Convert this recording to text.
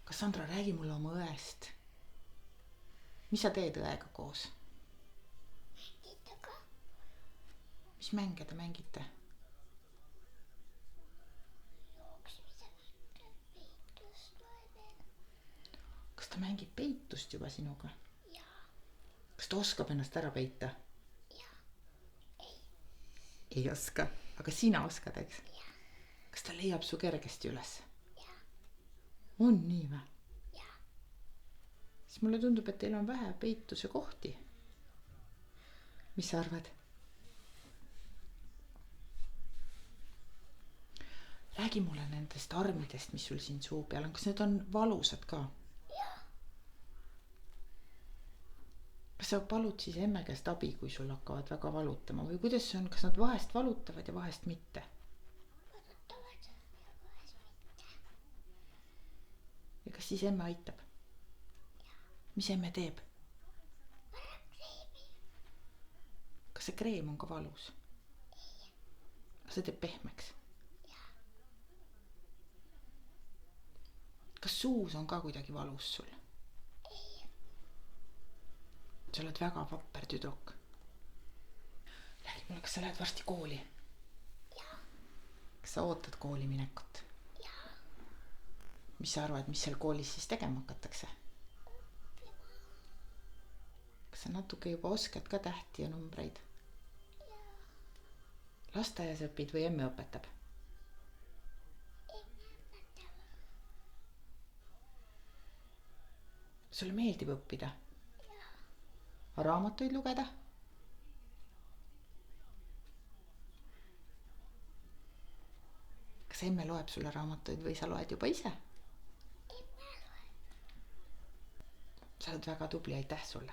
Cassandra, räägi mulle oma õest. Mis sa teed õega koos? Mängidega. Mis mänge te mängite? Jooksmise mänge, peitust vahepeal. Kas ta mängib peitust juba sinuga? Jaa. Kas ta oskab ennast ära peita? Jaa. Ei. Ei oska, aga sina oskad, eks? Jaa. Kas ta leiab su kergesti üles? Jaa. On nii või? Jaa. Siis mulle tundub, et teil on vähe peituse kohti. Mis sa arvad? Räägi mulle nendest armidest, mis sul siin suu peal on. Kas need on valusad ka? Jaa. Kas sa palud siis emme käest abi, kui sul hakkavad väga valutama või kuidas see on? Kas nad vahest valutavad ja vahest mitte? Valutavad ja vahest mitte. Ja kas siis emme aitab? Jaa. Mis emme teeb? Paneb kreemi. Kas see kreem on ka valus? Ei. Kas see teeb pehmeks? Jaa. Kas suus on ka kuidagi valus sul? Ei. Sa oled väga vapper tüdruk. Räägi mulle, kas sa lähed varsti kooli? Jaa. Kas sa ootad kooli minekut? Jaa. Mis sa arvad, mis seal koolis siis tegema hakatakse? Õppima. Kas sa natuke juba oskad ka tähti ja numbreid? Jaa. Lasteaias õpid või emme õpetab? Emme õpetab. Sulle meeldib õppida? Jaa. Raamatuid lugeda? Kas emme loeb sulle raamatuid või sa loed juba ise? Emme loeb. Sa oled väga tubli, aitäh sulle.